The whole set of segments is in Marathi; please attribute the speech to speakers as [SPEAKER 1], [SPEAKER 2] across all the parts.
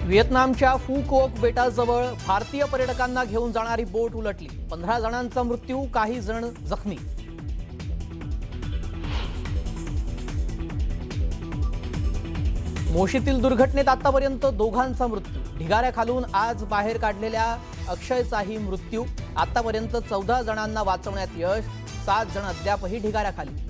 [SPEAKER 1] व्हिएतनामच्या फुकोक बेटाजवळ भारतीय पर्यटकांना घेऊन जाणारी बोट उलटली। 15 जणांचा मृत्यू, काही जण जखमी। मोशीतील दुर्घटनेत आतापर्यंत दोघांचा मृत्यू। ढिगाऱ्याखालून आज बाहेर काढलेल्या अक्षयचाही मृत्यू। आतापर्यंत 14 जणांना वाचवण्यात यश, 7 जण अद्यापही ढिगाऱ्याखाली।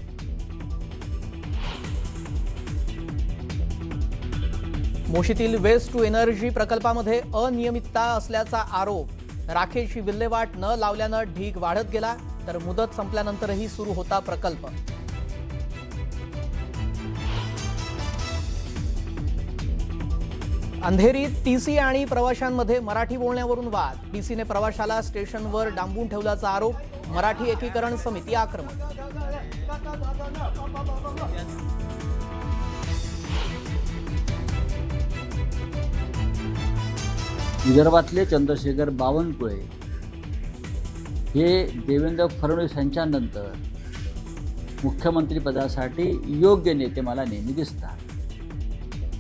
[SPEAKER 1] मोशीतील वेस्ट टू एनर्जी प्रकल्पामध्ये अनियमितता असल्याचा आरोप। राखेची विल्हेवाट न लावल्यानं ढीग वाढत गेला, तर मुदत संपल्यानंतरही सुरू होता प्रकल्प। अंधेरीत टीसी आणि प्रवाशांमध्ये मराठी बोलण्यावरून वाद। टीसीने प्रवाशाला स्टेशनवर डांबून ठेवल्याचा आरोप। मराठी एकीकरण समिती आक्रमक।
[SPEAKER 2] विदर्भातले चंद्रशेखर बावनकुळे हे देवेंद्र फडणवीस यांच्यानंतर मुख्यमंत्रीपदासाठी योग्य नेते मला नेहमी दिसतात।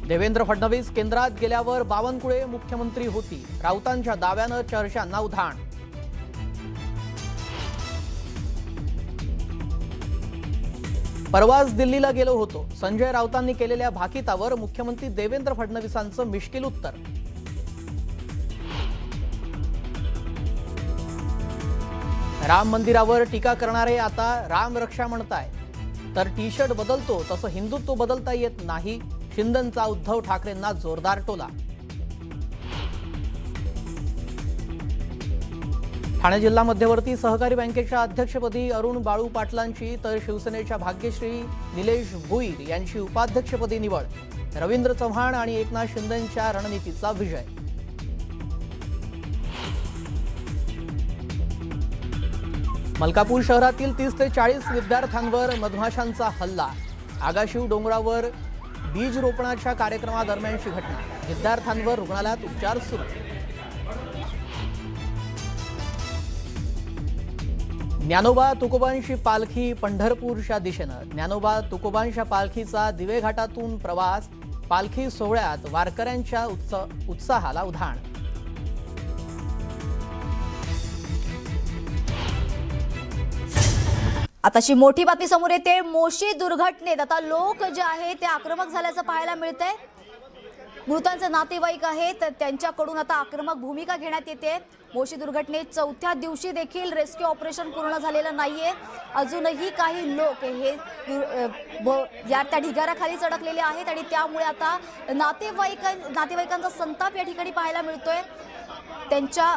[SPEAKER 1] देवेंद्र फडणवीस केंद्रात गेल्यावर बावनकुळे मुख्यमंत्री होती। राऊतांच्या दाव्यानं चर्चांना उधाण। परवाच दिल्लीला गेलो होतो। संजय राऊतांनी केलेल्या भाकितावर मुख्यमंत्री देवेंद्र फडणवीसांचं मिश्किल उत्तर। राम मंदिरावर टीका करणारे आता राम रक्षा म्हणताय, तर टी शर्ट बदलतो तसं हिंदुत्व बदलता येत नाही। शिंदेंचा उद्धव ठाकरेंना जोरदार टोला। ठाणे जिल्हा मध्यवर्ती सहकारी बँकेच्या अध्यक्षपदी अरुण बाळू पाटलांची, तर शिवसेनेच्या भाग्यश्री निलेश भुईर यांची उपाध्यक्षपदी निवड। रवींद्र चव्हाण आणि एकनाथ शिंदेंच्या रणनीतीचा विजय। मलकापूर शहरातील 30 ते 40 विद्यार्थ्यांवर मधमाशांचा हल्ला। आगाशिव डोंगरावर बीज रोपणाच्या कार्यक्रमादरम्यानची घटना। विद्यार्थ्यांवर रुग्णालयात उपचार सुरू। ज्ञानोबा तुकोबांची पालखी पंढरपूरच्या दिशेनं। ज्ञानोबा तुकोबांच्या पालखीचा दिवे घाटातून प्रवास। पालखी सोहळ्यात वारकऱ्यांच्या उत्साहाला उधाण।
[SPEAKER 3] आताची मोठी बातमी समोर येते। मोशी दुर्घटनेत आता लोक जे आहे ते आक्रमक झाल्याचं पाहायला मिळतंय। मृतांचे नातेवाईक आहेत, त्यांच्याकडून आता आक्रमक भूमिका घेण्यात येते। मोशी दुर्घटनेत 4थ्या दिवशी देखील रेस्क्यू ऑपरेशन पूर्ण झालेलं नाहीये। अजूनही काही लोक हे त्या ढिगाऱ्याखालीच अडकलेले आहेत आणि त्यामुळे आता नातेवाईकांचा संताप या ठिकाणी पाहायला मिळतोय। त्यांच्या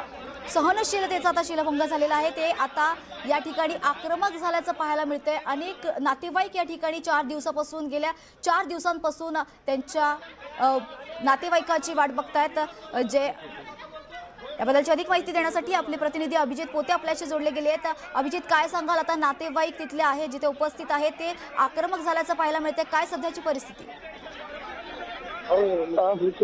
[SPEAKER 3] सहनशीलतेचा आता शिलभंग झालेला आहे। ते आता या ठिकाणी आक्रमक झाल्याचं पाहायला मिळतंय। अनेक नातेवाईक या ठिकाणी गेल्या 4 दिवसांपासून त्यांच्या नातेवाईकाची वाट बघतायत। जे याबद्दलची अधिक माहिती देण्यासाठी आपले प्रतिनिधी अभिजित पोते आपल्याशी जोडले गेले आहेत। अभिजित, काय सांगाल? आता नातेवाईक तिथले आहेत, जिथे उपस्थित आहेत, ते आक्रमक झाल्याचं पाहायला मिळतंय। काय सध्याची परिस्थिती?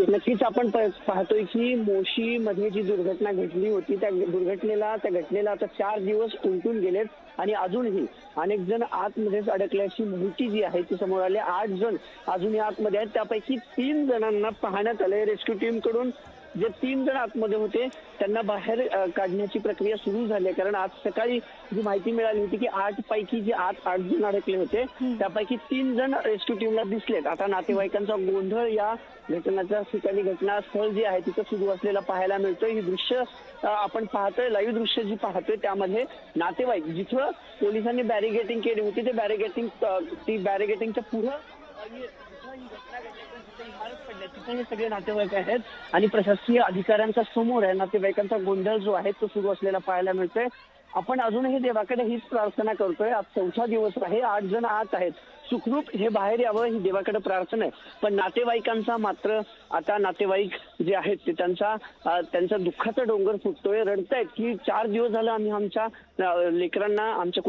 [SPEAKER 4] नक्कीच आपण पाहतोय की मोशी मध्ये जी दुर्घटना घडली होती त्या घटनेला आता 4 दिवस उलटून गेलेत आणि अजूनही अनेक जण आतमध्येच अडकल्याची माहिती जी आहे ती समोर आली। 8 जण अजूनही आतमध्ये आहेत, त्यापैकी 3 जणांना पाहण्यात आले रेस्क्यू टीम कडून। जे 3 जण आतमध्ये होते त्यांना बाहेर काढण्याची प्रक्रिया सुरू झाली, कारण आज सकाळी जी माहिती मिळाली होती की 8 पैकी जे 8 जण अडकले होते त्यापैकी 3 जण रेस्क्यू टीमला दिसलेत। आता नातेवाईकांचा गोंधळ या घटनाच्या ठिकाणी, घटनास्थळ जे आहे तिथं सुरू असलेला पाहायला मिळतोय। ही दृश्य आपण पाहतोय, लाईव्ह दृश्य जी पाहतोय त्यामध्ये नातेवाईक जिथं पोलिसांनी बॅरिगेटिंग केली होती ते बॅरिगेटिंगच्या पुढं तिथे सगळे नातेवाईक आहेत आणि प्रशासकीय अधिकाऱ्यांच्या समोर आहे नातेवाईकांचा गोंधळ जो आहे तो सुरू असलेला पाहायला मिळतोय। आपण अजूनही देवाकडे हीच प्रार्थना करतोय। आज 4था दिवस आहे, 8 जण आत आहेत, सुखरूप हे बाहेर यावं ही देवाकडे प्रार्थना आहे। पण नातेवाईकांचा मात्र आता नातेवाईक जे आहेत ते त्यांचा दुःखाचा डोंगर फुटतोय, रडतायत की 4 दिवस झालं आम्ही आमच्या लेकरांना, आमच्या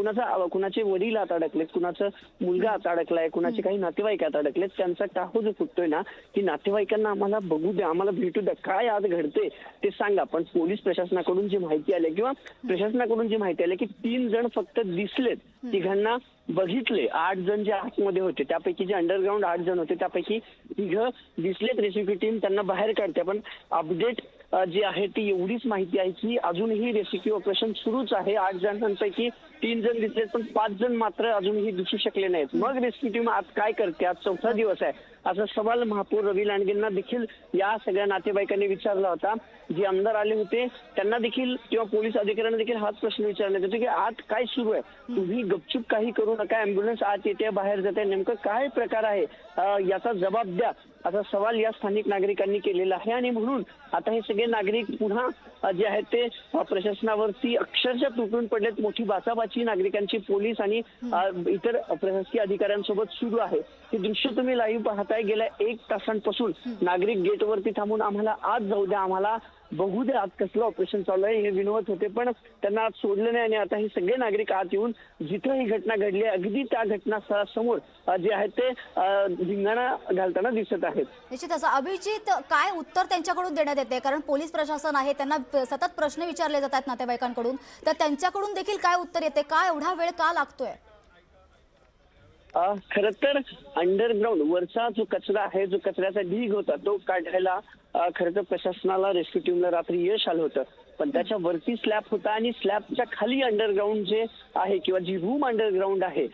[SPEAKER 4] कुणाचे वडील आता अडकलेत, कुणाचा मुलगा आता अडकलाय, कुणाचे काही नातेवाईक आता अडकलेत, त्यांचा टाहो जो फुटतोय ना की नातेवाईकांना आम्हाला बघू द्या, आम्हाला भेटू द्या, काय आज घडते ते सांगा। पण पोलीस प्रशासनाकडून जी माहिती आली किंवा प्रशासनाकडून जी माहिती आली की 3 जण फक्त दिसलेत, तिघांना बघितले 8 जण जे आतमध्ये होते त्यापैकी जे अंडरग्राऊंड 8 जण होते त्यापैकी 3 दिसलेत रेस्क्यू टीम त्यांना बाहेर काढते. पण अपडेट जी आहे ती एवढीच माहिती आहे की अजूनही रेस्क्यू ऑपरेशन सुरूच आहे. 8 जणांपैकी 3 जण दिसलेत पण 5 जण मात्र अजूनही दिसू शकले नाहीत. मग रेस्क्यू टीम आज काय करते? आज 4था दिवस आहे असा सवाल महापौर रवी लांडगेंना देखील या सगळ्या नातेवाईकांनी विचारला होता. जे आमदार आले होते त्यांना देखील किंवा पोलीस अधिकाऱ्यांना देखील हाच प्रश्न विचारण्यात येतो की आत काय सुरू आहे? तुम्ही गपचूप काही करू नका, अँब्युलन्स आत येते बाहेर जाते, नेमकं काय प्रकार आहे याचा जबाब द्या असा सवाल या स्थानिक नागरिकांनी केलेला आहे. आणि म्हणून आता हे सगळे नागरिक पुन्हा जे आहेत ते प्रशासनावरती अक्षरशः तुटून पडलेत. मोठी बाचाबाची नागरिकांची पोलीस आणि इतर प्रशासकीय अधिकाऱ्यांसोबत सुरू आहे. हे दृश्य तुम्ही लाईव्ह पाहताय. गेल्या 1 तासांपासून नागरिक गेटवरती थांबून आम्हाला आत जाऊ द्या, आम्हाला बघू द्या आत कसलं ऑपरेशन चालू आहे हे विनवत होते. पण त्यांना आत सोडलं नाही आणि आता हे सगळे नागरिक आत येऊन जिथं ही घटना घडली आहे अगदी त्या घटनास्थळासमोर जे आहेत ते धिंगाणा घालताना दिसत आहेत.
[SPEAKER 3] निश्चितच अभिजित, काय उत्तर त्यांच्याकडून देण्यात येते? कारण पोलीस प्रशासन आहे, त्यांना सतत प्रश्न विचारले जातात नातेवाईकांकडून, तर त्यांच्याकडून देखील काय उत्तर येते? का एवढा वेळ का लागतोय?
[SPEAKER 4] खरं तर अंडरग्राऊंड वरचा जो कचरा आहे, जो कचऱ्याचा ढीग होता तो काढायला खरं तर प्रशासनाला रेस्क्यू टीमला रात्री यश आलं होतं. पण त्याच्या वरती स्लॅब होता आणि स्लॅबच्या खाली अंडरग्राऊंड जे आहे किंवा जी रूम अंडरग्राऊंड आहे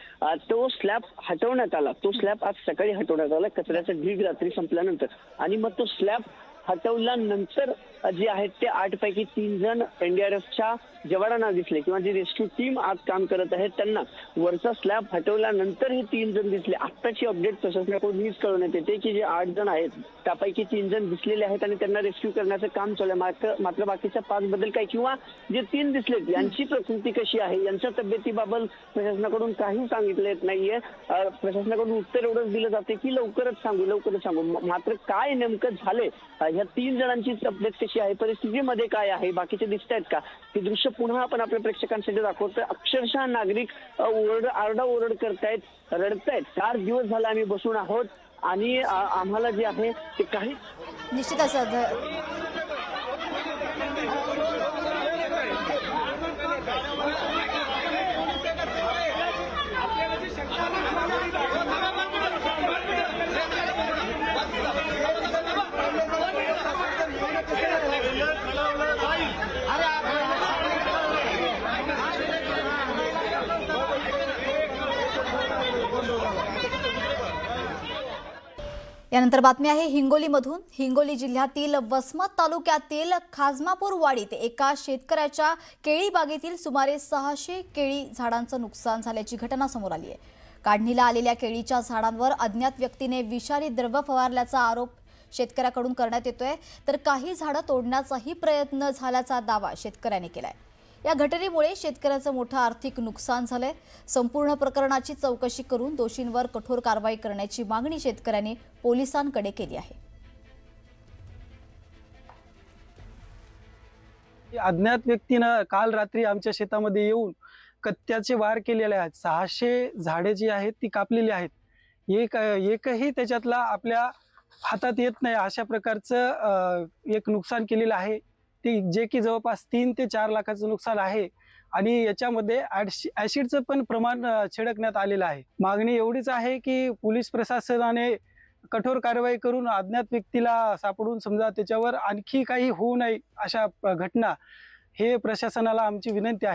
[SPEAKER 4] तो स्लॅब हटवण्यात आला. तो स्लॅब आज सकाळी हटवण्यात आला कचऱ्याचा ढीग रात्री संपल्यानंतर. आणि मग तो स्लॅब हटवल्यानंतर जे आहेत ते 8 पैकी 3 जण एनडीआरएफच्या जवानांना दिसले किंवा जी रेस्क्यू टीम आज काम करत आहे त्यांना वरचा स्लॅब हटवल्यानंतर हे 3 जण दिसले. आत्ताची अपडेट प्रशासनाकडून हीच कळवण्यात येते की जे 8 जण आहेत त्यापैकी 3 जण दिसलेले आहेत आणि त्यांना रेस्क्यू करण्याचं काम चालू आहे. मात्र बाकीच्या 5 बद्दल काय किंवा जे 3 दिसलेत यांची प्रकृती कशी आहे, यांच्या तब्येतीबाबत प्रशासनाकडून काही सांगितलं येत नाहीये. प्रशासनाकडून उत्तर एवढंच दिलं जाते की लवकरच सांगू. मात्र काय नेमकं झालंय, ह्या 3 जणांची तब्येत कशी आहे, परिस्थितीमध्ये काय आहे, बाकीचे दिसत आहेत का, हे दृश्य पुन्हा आपण आपल्या प्रेक्षकांसाठी दाखवतोय. अक्षरशः नागरिक आरडाओरड करतायत, रडतायत. 4 दिवस झाले आम्ही बसून आहोत आणि आम्हाला जे आहे ते काही
[SPEAKER 3] निश्चितच यानंतर बातमी आहे हिंगोलीमधून. हिंगोली जिल्ह्यातील वसमत तालुक्यातील खाजमापूर वाडीत एका शेतकऱ्याच्या केळी बागेतील सुमारे 600 केळी झाडांचं नुकसान झाल्याची घटना समोर आली आहे. काढणीला आलेल्या केळीच्या झाडांवर अज्ञात व्यक्तीने विषारी द्रव्य फवारल्याचा आरोप शेतकऱ्याकडून करण्यात येतोय, तर काही झाडं तोडण्याचाही प्रयत्न झाल्याचा दावा शेतकऱ्याने केलाय. या घटनेमुळे शेतकऱ्याचं मोठं आर्थिक नुकसान झालंय. संपूर्ण प्रकरणाची चौकशी करून दोषींवर कठोर कारवाई करण्याची मागणी शेतकऱ्यांनी पोलिसांकडे केली आहे.
[SPEAKER 5] अज्ञात व्यक्तीनं काल रात्री आमच्या शेतामध्ये येऊन कत्त्याचे वार केलेले आहेत. 600 झाडे जी आहेत ती कापलेली आहेत. एकही त्याच्यातला आपल्या हातात येत नाही अशा प्रकारचं एक नुकसान केलेलं आहे. ती जे की जवळपास 3 ते 4 लाखाचं नुकसान आहे आणि याच्यामध्ये ऍसिडचं पण प्रमाण छिडकण्यात आलेलं आहे. मागणी एवढीच आहे की पोलीस प्रशासनाने कठोर कारवाई करून अज्ञात व्यक्तीला सापडून समजा त्याच्यावर आणखी काही होऊ नये अशा घटना हे प्रशासनाला आमची विनंती आहे.